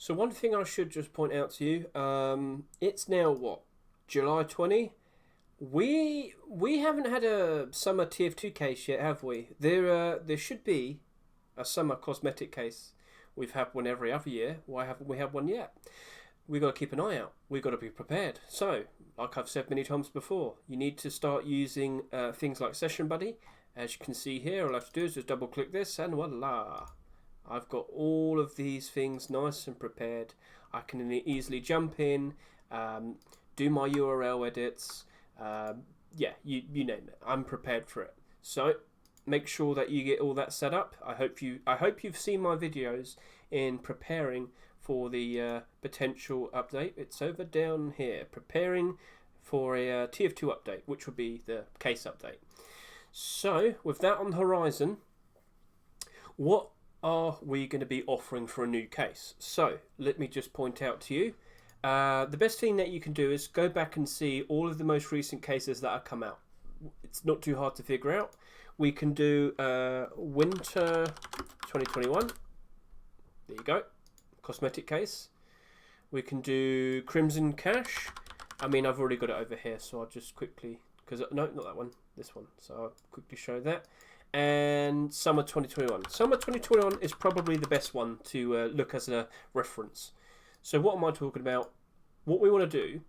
So one thing I should just point out to you, it's now what, July 20? We haven't had a summer TF2 case yet, have we? There should be a summer cosmetic case. We've had one every other year. Why haven't we had one yet? We got to keep an eye out. We got to be prepared. So, like I've said many times before, you need to start using things like Session Buddy. As you can see here, all I have to do is just double click this and voila. I've got all of these things nice and prepared. I can easily jump in, do my URL edits. Yeah, you name it. I'm prepared for it. So make sure that you get all that set up. I hope you've seen my videos in preparing for the potential update. It's over down here, preparing for a TF2 update, which would be the case update. So with that on the horizon, what are we going to be offering for a new case? So let me just point out to you, the best thing that you can do is go back and see all of the most recent cases that have come out. It's not too hard to figure out. We can do winter 2021. There you go, cosmetic case. We can do Crimson Cash. I mean, I've already got it over here, so I'll just quickly, no, not that one, this one. So I'll quickly show that. And Summer 2021. Summer 2021 is probably the best one to look as a reference. So what am I talking about? What we want to do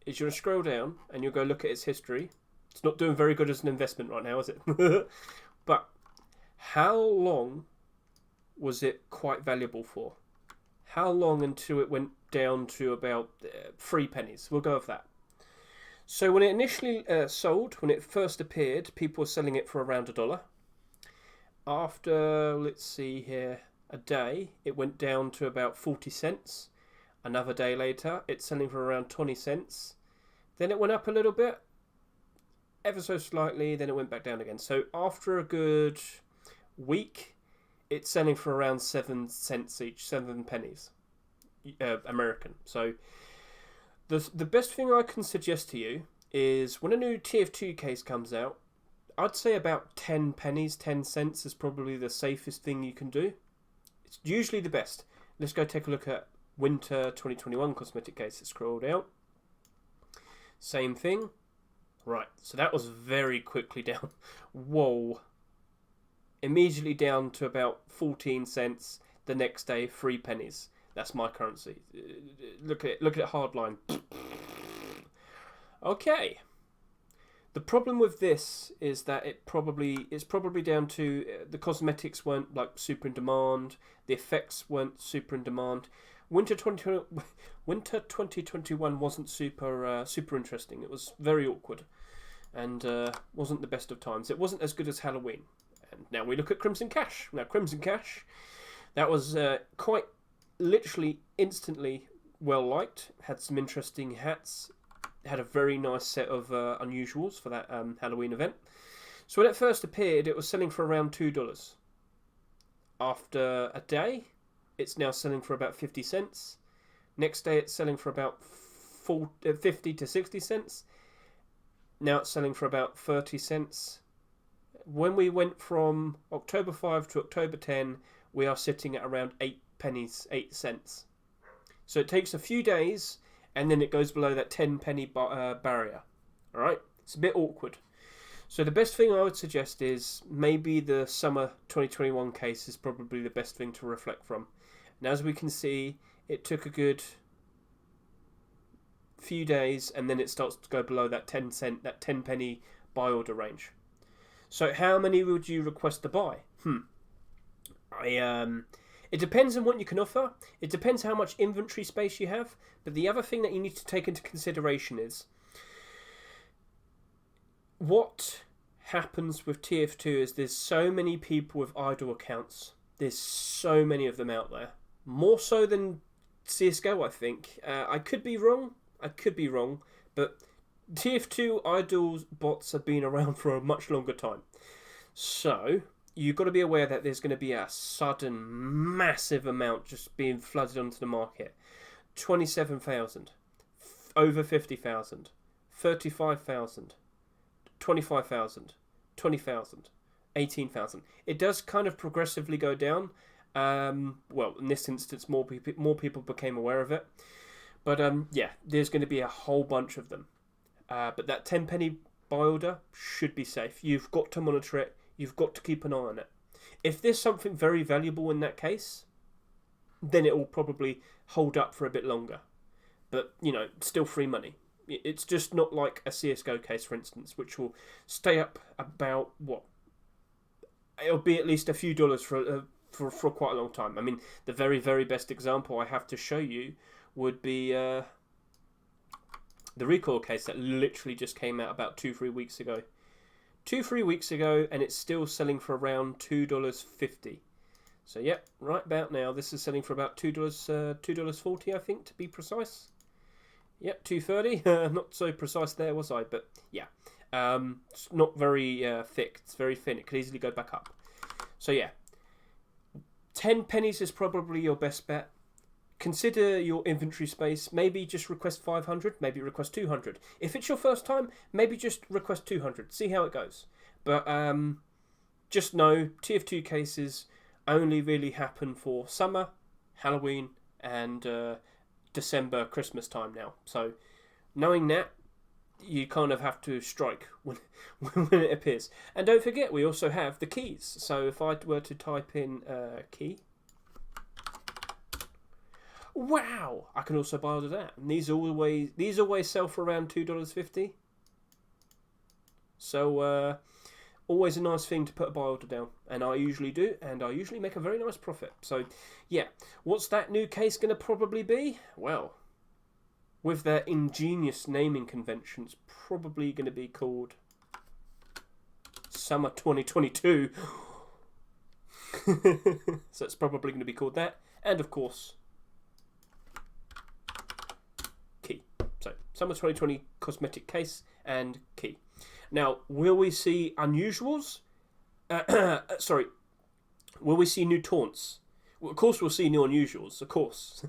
is you're going to scroll down and you'll go look at its history. It's not doing very good as an investment right now, is it? But how long was it quite valuable for? How long until it went down to about 3 pennies? We'll go with that. So when it initially sold, when it first appeared, people were selling it for around $1. After, let's see here, a day, it went down to about 40 cents. Another day later, it's selling for around 20 cents. Then it went up a little bit, ever so slightly, then it went back down again. So after a good week, it's selling for around 7 cents each, 7 pennies American. So the best thing I can suggest to you is when a new TF2 case comes out, I'd say about 10 pennies, 10 cents is probably the safest thing you can do. It's usually the best. Let's go take a look at Winter 2021 cosmetic case. Scroll down. Same thing. Right, so that was very quickly down. Whoa. Immediately down to about 14 cents. The next day, 3 pennies. That's my currency. Look at it hardline. Okay. The problem with this is that it's probably down to the cosmetics weren't like super in demand, the effects weren't super in demand. Winter 2021 wasn't super interesting. It was very awkward, and wasn't the best of times. It wasn't as good as Halloween. And now we look at Crimson Cash. Now Crimson Cash, that was quite literally instantly well liked. Had some interesting hats. Had a very nice set of unusuals for that Halloween event. So when it first appeared, it was selling for around $2. After a day, it's now selling for about 50 cents. Next day, it's selling for about 50 to 60 cents. Now it's selling for about 30 cents. When we went from October 5 to October 10, we are sitting at around 8 pennies, 8 cents. So it takes a few days, and then it goes below that 10 penny barrier. Alright? It's a bit awkward. So the best thing I would suggest is maybe the summer 2021 case is probably the best thing to reflect from. And as we can see, it took a good few days, and then it starts to go below that 10 penny buy order range. So how many would you request to buy? It depends on what you can offer. It depends how much inventory space you have. But the other thing that you need to take into consideration is what happens with TF2 is there's so many people with idle accounts. There's so many of them out there. More so than CSGO, I think. I could be wrong. But TF2 idle bots have been around for a much longer time. So you've got to be aware that there's going to be a sudden massive amount just being flooded onto the market. 27,000, over 50,000, 35,000, 25,000, 20,000, 18,000. It does kind of progressively go down, Well, in this instance, more people became aware of it. But yeah, there's going to be a whole bunch of them. But that 10p buy order should be safe. You've got to monitor it. You've got to keep an eye on it. If there's something very valuable in that case, then it will probably hold up for a bit longer. But, still free money. It's just not like a CSGO case, for instance, which will stay up about, what? It'll be at least a few dollars for quite a long time. I mean, the very, very best example I have to show you would be the recoil case that literally just came out about 2-3 weeks ago. 2-3 weeks ago, and it's still selling for around $2.50. So, yeah, right about now, this is selling for about $2.40, I think, to be precise. Yep, $2.30. Not so precise there, was I? But, yeah. It's not very thick. It's very thin. It could easily go back up. So, yeah. 10 pennies is probably your best bet. Consider your inventory space. Maybe just request 500. Maybe request 200. If it's your first time, maybe just request 200. See how it goes. But just know TF2 cases only really happen for summer, Halloween, and December, Christmas time now. So knowing that, you kind of have to strike when it appears. And don't forget, we also have the keys. So if I were to type in key, wow, I can also buy all of that. And these always sell for around $2.50. So always a nice thing to put a buy order down, and I usually do, and I usually make a very nice profit. So yeah, what's that new case going to probably be? Well, with their ingenious naming conventions, probably going to be called Summer 2022. So it's probably going to be called that, and of course, key. So Summer 2020 cosmetic case and key. Now, will we see unusuals? Sorry, will we see new taunts? Well, of course we'll see new unusuals, of course.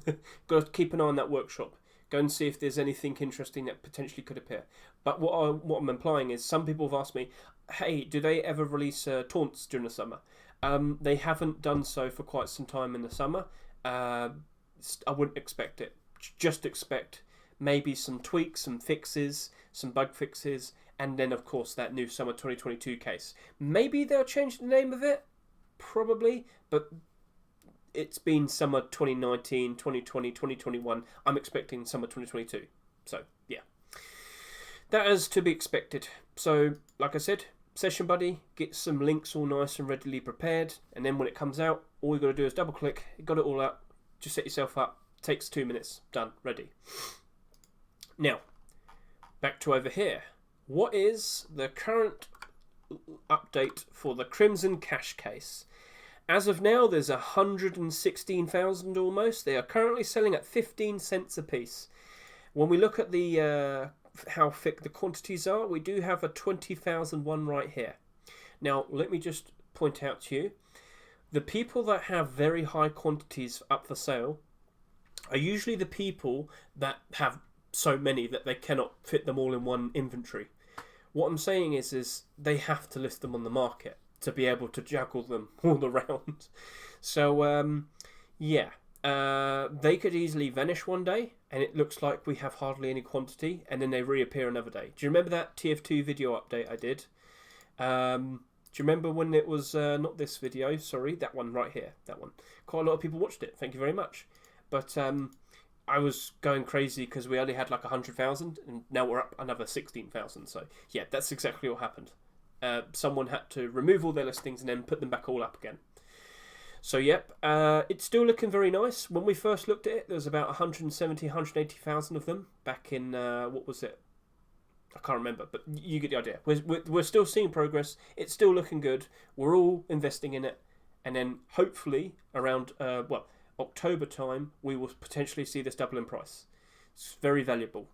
Got to keep an eye on that workshop. Go and see if there's anything interesting that potentially could appear. But what I'm implying is some people have asked me, hey, do they ever release taunts during the summer? They haven't done so for quite some time in the summer. I wouldn't expect it. Just expect maybe some tweaks, some fixes, some bug fixes, and then, of course, that new Summer 2022 case. Maybe they'll change the name of it. Probably. But it's been Summer 2019, 2020, 2021. I'm expecting Summer 2022. So, yeah. That is to be expected. So, like I said, Session Buddy, get some links all nice and readily prepared. And then when it comes out, all you've got to do is double click. You got it all up. Just set yourself up. Takes 2 minutes. Done. Ready. Now, back to over here. What is the current update for the Crimson Cash case? As of now, there's 116,000 almost. They are currently selling at 15 cents a piece. When we look at the how thick the quantities are, we do have a 20,000 one right here. Now, let me just point out to you, the people that have very high quantities up for sale are usually the people that have so many that they cannot fit them all in one inventory. What I'm saying is they have to list them on the market to be able to juggle them all around. So, yeah, they could easily vanish one day, and it looks like we have hardly any quantity, and then they reappear another day. Do you remember that TF2 video update I did? Do you remember when it was, not this video, sorry, that one right here, that one. Quite a lot of people watched it, thank you very much. But, I was going crazy because we only had like 100,000, and now we're up another 16,000. So yeah, that's exactly what happened. Someone had to remove all their listings and then put them back all up again. So yep, it's still looking very nice. When we first looked at it, there was about 170, 180,000 of them back in, what was it? I can't remember, but you get the idea. We're still seeing progress. It's still looking good. We're all investing in it. And then hopefully around, October time, we will potentially see this double in price. It's very valuable.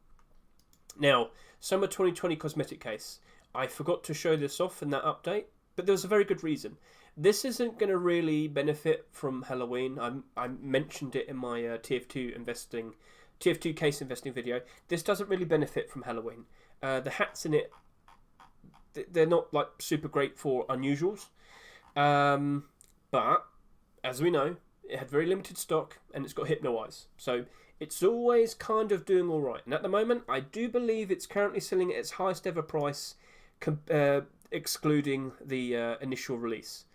Now, Summer 2020 cosmetic case. I forgot to show this off in that update, but there was a very good reason. This isn't going to really benefit from Halloween. I mentioned it in my TF2 case investing video. This doesn't really benefit from Halloween. The hats in it, they're not like super great for unusuals. But as we know, it had very limited stock and it's got Hypno-Eyes. So it's always kind of doing all right. And at the moment, I do believe it's currently selling at its highest ever price, excluding the initial release.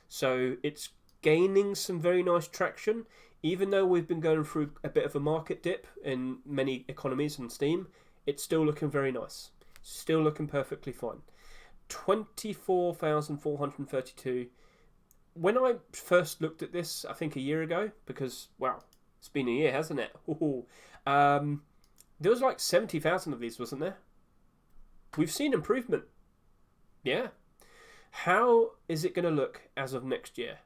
So it's gaining some very nice traction. Even though we've been going through a bit of a market dip in many economies on Steam, it's still looking very nice. Still looking perfectly fine. 24,432. When I first looked at this, I think a year ago, because, wow, it's been a year, hasn't it? There was like 70,000 of these, wasn't there? We've seen improvement. Yeah. How is it going to look as of next year?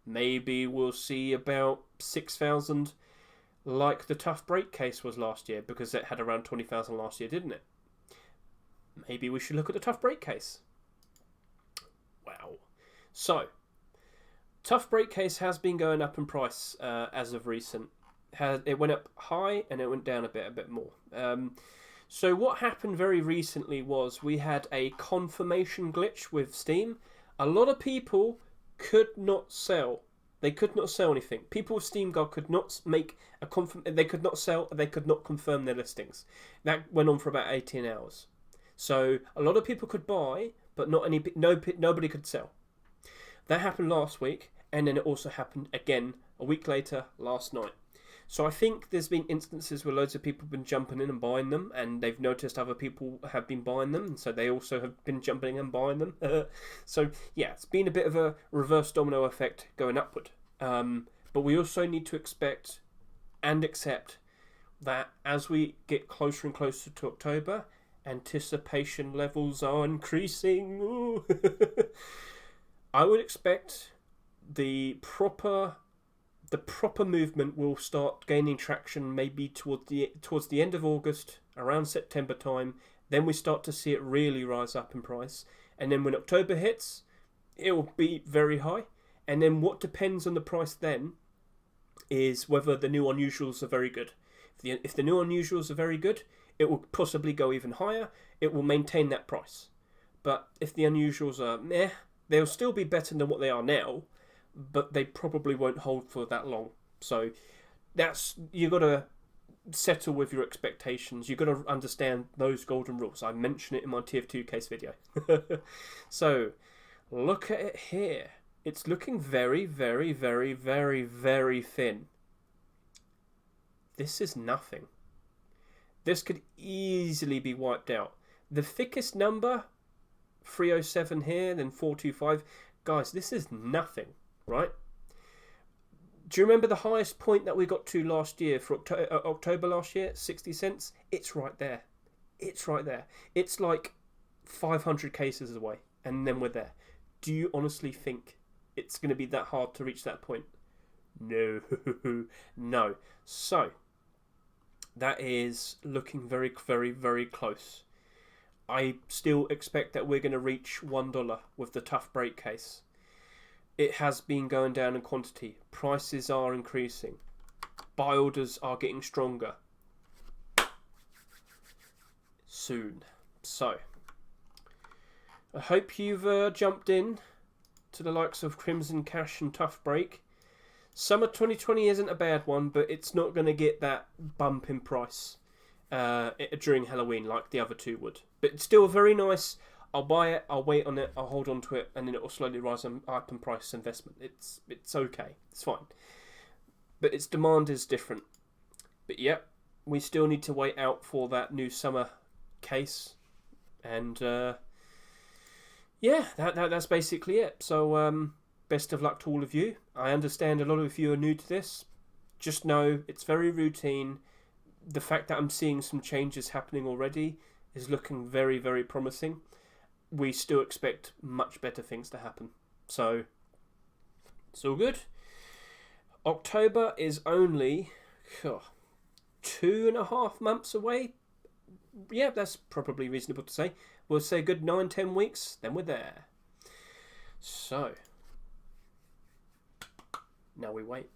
Maybe we'll see about 6,000 like the Tough Break case was last year, because it had around 20,000 last year, didn't it? Maybe we should look at the Tough Break case. Wow. So, Tough Break case has been going up in price as of recent. It went up high and it went down a bit more. So what happened very recently was we had a confirmation glitch with Steam. A lot of people could not sell. They could not sell anything. People with Steam Guard could not make a They could not sell. They could not confirm their listings. That went on for about 18 hours. So a lot of people could buy, but nobody could sell. That happened last week, and then it also happened again a week later last night. So I think there's been instances where loads of people have been jumping in and buying them, and they've noticed other people have been buying them, so they also have been jumping in and buying them. So yeah, it's been a bit of a reverse domino effect going upward. But we also need to expect and accept that as we get closer and closer to October, anticipation levels are increasing. I would expect the proper movement will start gaining traction maybe towards the end of August, around September time. Then we start to see it really rise up in price, and then when October hits, it will be very high. And then what depends on the price then is whether the new unusuals are very good. If the new unusuals are very good, it will possibly go even higher. It will maintain that price. But if the unusuals are meh, they'll still be better than what they are now, but they probably won't hold for that long. So you got to settle with your expectations. You got to understand those golden rules. I mentioned it in my TF2 case video. So look at it here. It's looking very, very, very, very, very thin. This is nothing. This could easily be wiped out. The thickest number, 307 here, then 425. Guys, this is nothing, right? Do you remember the highest point that we got to last year, for October last year, 60 cents? It's right there. It's right there. It's like 500 cases away, and then we're there. Do you honestly think it's going to be that hard to reach that point? No. No. So, that is looking very, very, very close. I still expect that we're going to reach $1 with the Tough Break case. It has been going down in quantity. Prices are increasing. Buy orders are getting stronger. Soon. So, I hope you've jumped in to the likes of Crimson Cash and Tough Break. Summer 2020 isn't a bad one, but it's not going to get that bump in price during Halloween like the other two would. But it's still very nice. I'll buy it, I'll wait on it, I'll hold on to it, and then it will slowly rise up in price investment. It's okay. It's fine. But its demand is different. But yep, we still need to wait out for that new summer case. And yeah, that's basically it. So best of luck to all of you. I understand a lot of you are new to this. Just know it's very routine. The fact that I'm seeing some changes happening already is looking very, very promising. We still expect much better things to happen. So, it's all good. October is only 2.5 months away. Yeah, that's probably reasonable to say. We'll say good 9-10 weeks, then we're there. So, now we wait.